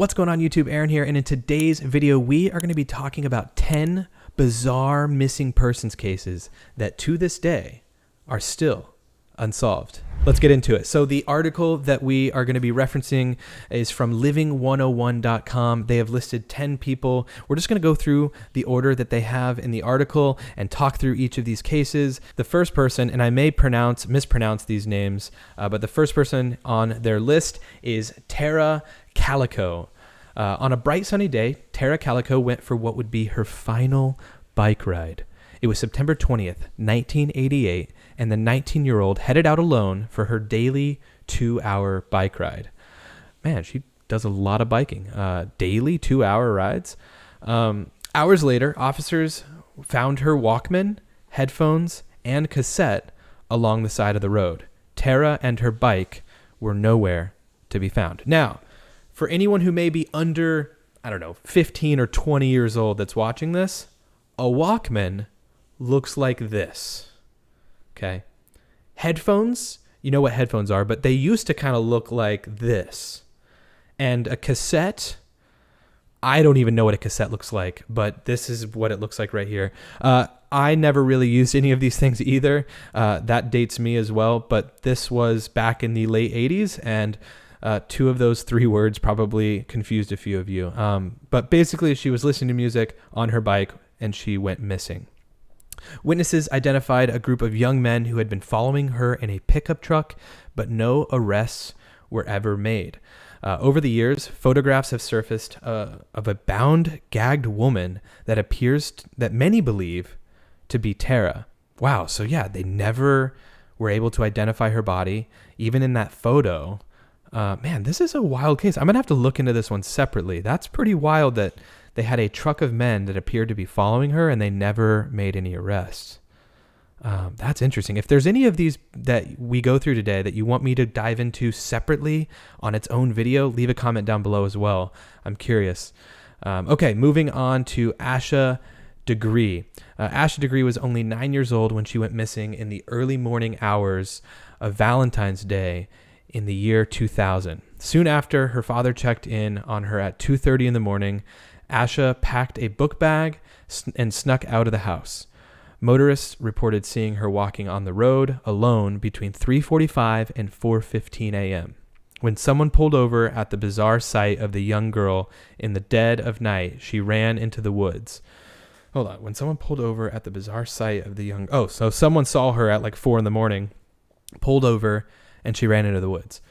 What's going on YouTube? Aaron here, and in today's video we are going to be talking about 10 bizarre missing persons cases that to this day are still unsolved. Let's get into it. So the article that we are going to be referencing is from living101.com. They have listed 10 people. We're just going to go through the order that they have in the article and talk through each of these cases. The first person, and I may mispronounce these names, but the first person on their list is Tara Calico. On a bright sunny day, Tara Calico went for what would be her final bike ride. It was September 20th, 1988, and the 19-year-old headed out alone for her daily 2-hour bike ride. Man, she does a lot of biking. Daily 2-hour rides. Hours later, officers found her Walkman, headphones, and cassette along the side of the road. Tara and her bike were nowhere to be found. Now, for anyone who may be under, 15 or 20 years old that's watching this, a Walkman looks like this. Okay. Headphones, you know what headphones are, but they used to kind of look like this. And a cassette, I don't even know what a cassette looks like, but this is what it looks like right here. I never really used any of these things either. That dates me as well, but this was back in the late 80s, and two of those three words probably confused a few of you. But basically, she was listening to music on her bike, and she went missing. Witnesses identified a group of young men who had been following her in a pickup truck, but no arrests were ever made. Over the years, photographs have surfaced of a bound, gagged woman that appears that many believe to be Tara. Wow, so yeah, they never were able to identify her body, even in that photo. Man, this is a wild case. I'm going to have to look into this one separately. That's pretty wild that they had a truck of men that appeared to be following her and they never made any arrests. That's interesting. If there's any of these that we go through today that you want me to dive into separately on its own video, leave a comment down below as well. I'm curious. Okay, moving on to Asha Degree. Asha Degree was only 9 years old when she went missing in the early morning hours of Valentine's Day in the year 2000. Soon after, her father checked in on her at 2:30 in the morning. Asha packed a book bag and snuck out of the house. Motorists reported seeing her walking on the road alone between 3:45 and 4:15 a.m. When someone pulled over at the bizarre sight of the young girl in the dead of night, she ran into the woods. Hold on. When someone pulled over at the bizarre sight of the young... Oh, so someone saw her at like 4 in the morning, pulled over, and she ran into the woods.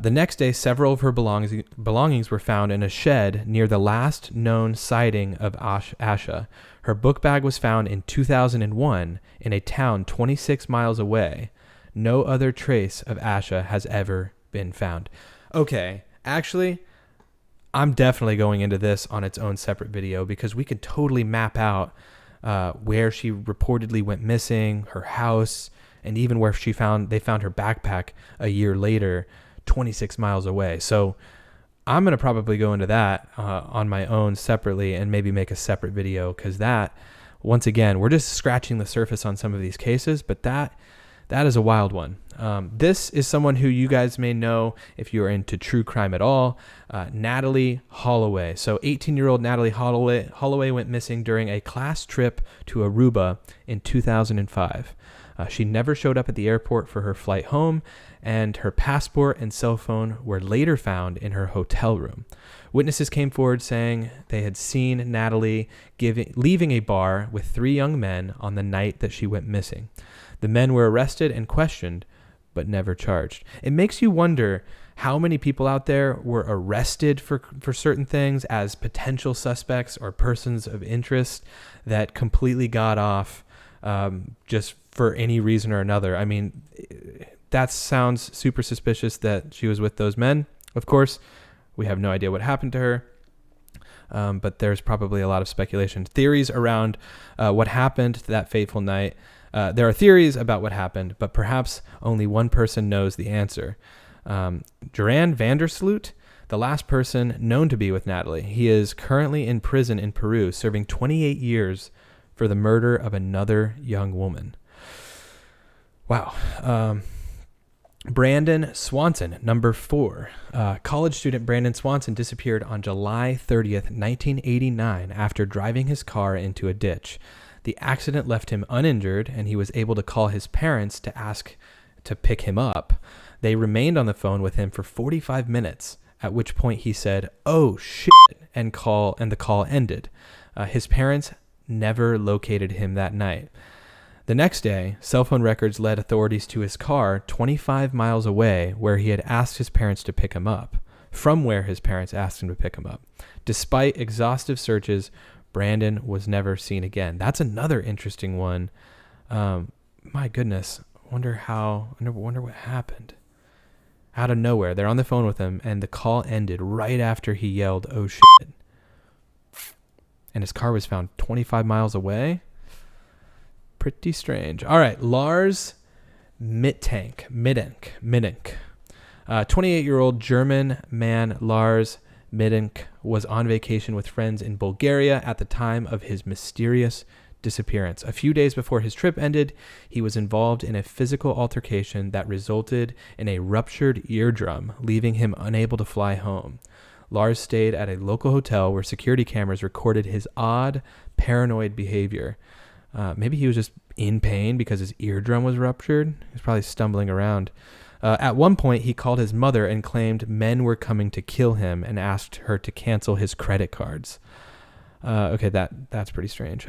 The next day, several of her belongings were found in a shed near the last known sighting of Asha. Her book bag was found in 2001 in a town 26 miles away. No other trace of Asha has ever been found. Okay, actually, I'm definitely going into this on its own separate video because we could totally map out where she reportedly went missing, her house, and even where they found her backpack a year later, 26 miles away. So I'm going to probably go into that on my own separately and maybe make a separate video because that, once again, we're just scratching the surface on some of these cases, but that is a wild one. This is someone who you guys may know if you are into true crime at all, Natalie Holloway. So 18-year-old Natalie Holloway went missing during a class trip to Aruba in 2005. She never showed up at the airport for her flight home, and her passport and cell phone were later found in her hotel room. Witnesses came forward saying they had seen Natalie leaving a bar with 3 young men on the night that she went missing. The men were arrested and questioned, but never charged. It makes you wonder how many people out there were arrested for certain things as potential suspects or persons of interest that completely got off just for any reason or another. I mean, that sounds super suspicious that she was with those men. Of course, we have no idea what happened to her, but there's probably a lot of speculation. Theories around what happened that fateful night. There are theories about what happened, but perhaps only one person knows the answer. Duran Vandersloot, the last person known to be with Natalie. He is currently in prison in Peru, serving 28 years for the murder of another young woman. Wow. Brandon Swanson, number 4. College student Brandon Swanson disappeared on July 30th, 1989 after driving his car into a ditch. The accident left him uninjured, and he was able to call his parents to ask to pick him up. They remained on the phone with him for 45 minutes, at which point he said, "Oh shit," and the call ended. His parents never located him that night. The next day, cell phone records led authorities to his car 25 miles away where he had asked his parents to pick him up, from where his parents asked him to pick him up. Despite exhaustive searches, Brandon was never seen again. That's another interesting one. My goodness. Wonder what happened. Out of nowhere, they're on the phone with him, and the call ended right after he yelled, "Oh shit." And his car was found 25 miles away. Pretty strange. All right, Lars Mitten. 28-year-old German man Lars Mitten was on vacation with friends in Bulgaria at the time of his mysterious disappearance. A few days before his trip ended, he was involved in a physical altercation that resulted in a ruptured eardrum, leaving him unable to fly home. Lars stayed at a local hotel where security cameras recorded his odd, paranoid behavior. Maybe he was just in pain because his eardrum was ruptured. He was probably stumbling around. At one point, he called his mother and claimed men were coming to kill him and asked her to cancel his credit cards. Okay, that's pretty strange.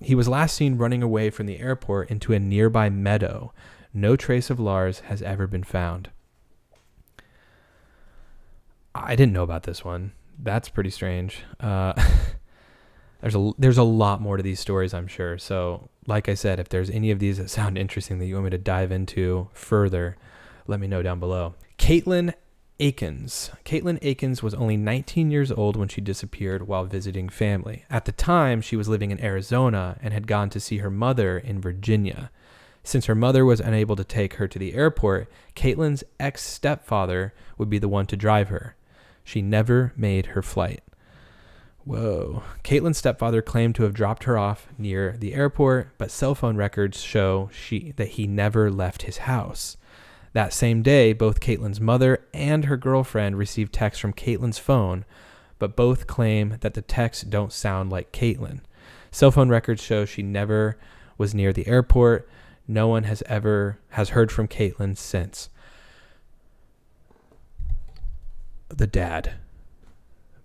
He was last seen running away from the airport into a nearby meadow. No trace of Lars has ever been found. I didn't know about this one. That's pretty strange. There's a lot more to these stories, I'm sure. So, like I said, if there's any of these that sound interesting that you want me to dive into further, let me know down below. Caitlin Aikens. Caitlin Aikens was only 19 years old when she disappeared while visiting family. At the time, she was living in Arizona and had gone to see her mother in Virginia. Since her mother was unable to take her to the airport, Caitlin's ex-stepfather would be the one to drive her. She never made her flight. Whoa. Caitlin's stepfather claimed to have dropped her off near the airport, but cell phone records show that he never left his house. That same day, both Caitlin's mother and her girlfriend received texts from Caitlin's phone, but both claim that the texts don't sound like Caitlin. Cell phone records show she never was near the airport. No one has heard from Caitlin since. The dad.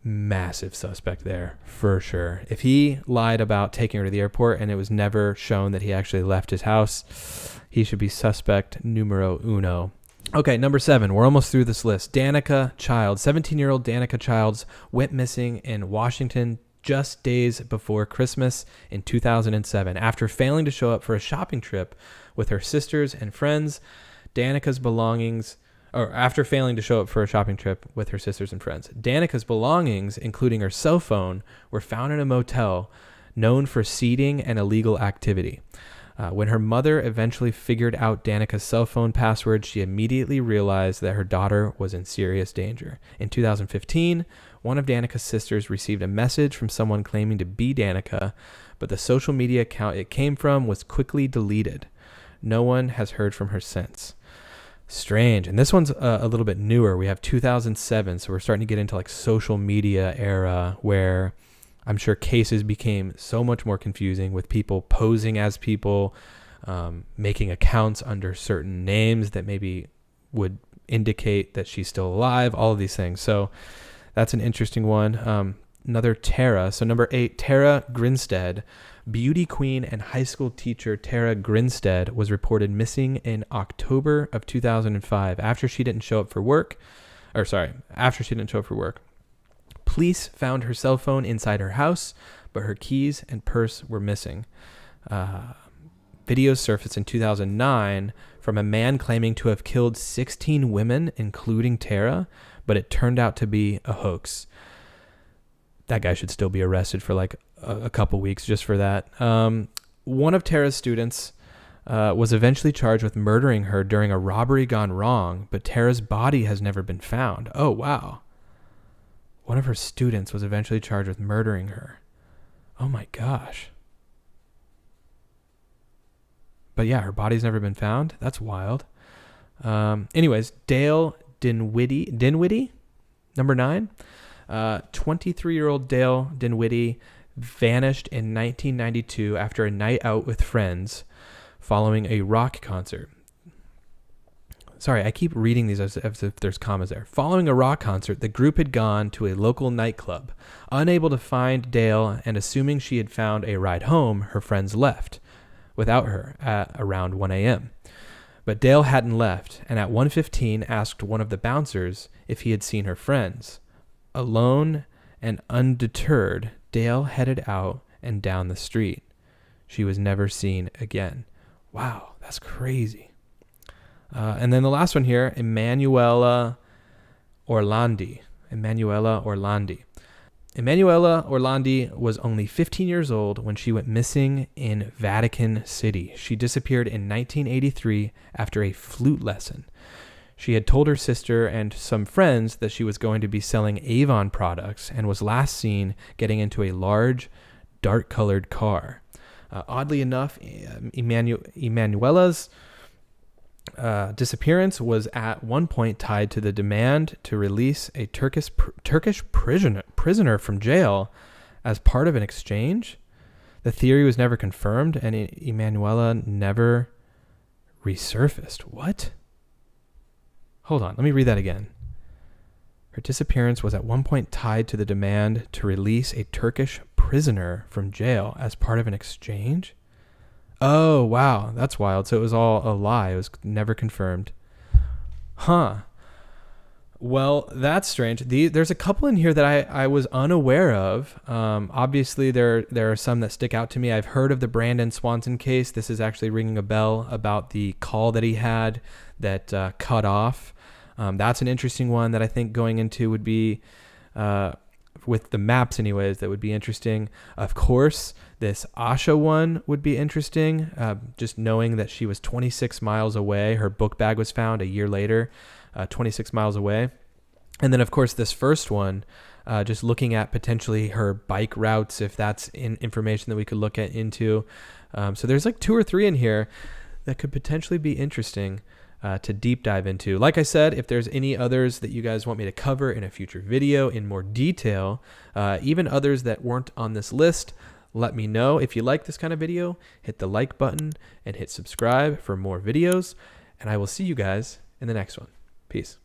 Massive suspect there, for sure. If he lied about taking her to the airport and it was never shown that he actually left his house, he should be suspect numero uno. Okay, number 7. We're almost through this list. Danica Childs. 17-year-old Danica Childs went missing in Washington just days before Christmas in 2007. After failing to show up for a shopping trip with her sisters and friends, Danica's belongings... after failing to show up for a shopping trip with her sisters and friends. Danica's belongings, including her cell phone, were found in a motel known for seeding and illegal activity. When her mother eventually figured out Danica's cell phone password, she immediately realized that her daughter was in serious danger. In 2015, one of Danica's sisters received a message from someone claiming to be Danica, but the social media account it came from was quickly deleted. No one has heard from her since. Strange. And this one's a little bit newer. We have 2007, so we're starting to get into like social media era where I'm sure cases became so much more confusing with people posing as people, making accounts under certain names that maybe would indicate that she's still alive, all of these things. So that's an interesting one. Another Tara. So number 8, Tara Grinstead. Beauty queen and high school teacher Tara Grinstead was reported missing in October of 2005 after she didn't show up for work. Police found her cell phone inside her house, but her keys and purse were missing. Videos surfaced in 2009 from a man claiming to have killed 16 women, including Tara, but it turned out to be a hoax. That guy should still be arrested for like a couple weeks just for that. One of Tara's students was eventually charged with murdering her during a robbery gone wrong, but Tara's body has never been found. Oh, wow. One of her students was eventually charged with murdering her. Oh my gosh. But yeah, her body's never been found. That's wild. Anyways, Dale Dinwiddie, number 9. 23-year-old Dale Dinwiddie vanished in 1992 after a night out with friends following a rock concert. Sorry, I keep reading these as if there's commas there. Following a rock concert, the group had gone to a local nightclub. Unable to find Dale and assuming she had found a ride home, her friends left without her at around 1 a.m. But Dale hadn't left, and at 1:15 asked one of the bouncers if he had seen her friends. Alone and undeterred, Dale headed out and down the street. She was never seen again. Wow, that's crazy. And then the last one here, Emmanuella Orlandi. Emmanuella Orlandi was only 15 years old when she went missing in Vatican City. She disappeared in 1983 after a flute lesson. She had told her sister and some friends that she was going to be selling Avon products and was last seen getting into a large, dark-colored car. Oddly enough, Emmanuella's disappearance was at one point tied to the demand to release a Turkish prisoner from jail as part of an exchange. The theory was never confirmed, and Emmanuella never resurfaced. What? Hold on, let me read that again. Her disappearance was at one point tied to the demand to release a Turkish prisoner from jail as part of an exchange? Oh, wow. That's wild. So it was all a lie. It was never confirmed. Huh. Well, that's strange. There's a couple in here that I was unaware of. Obviously, there are some that stick out to me. I've heard of the Brandon Swanson case. This is actually ringing a bell about the call that he had that cut off. That's an interesting one that I think going into would be... with the maps anyways, that would be interesting. Of course, this Asha one would be interesting. Just knowing that she was 26 miles away. Her book bag was found a year later, 26 miles away. And then, of course, this first one, just looking at potentially her bike routes, if that's information that we could look into. So there's like 2 or 3 in here that could potentially be interesting to deep dive into. Like I said, if there's any others that you guys want me to cover in a future video in more detail, even others that weren't on this list, let me know. If you like this kind of video, hit the like button and hit subscribe for more videos, and I will see you guys in the next one. Peace.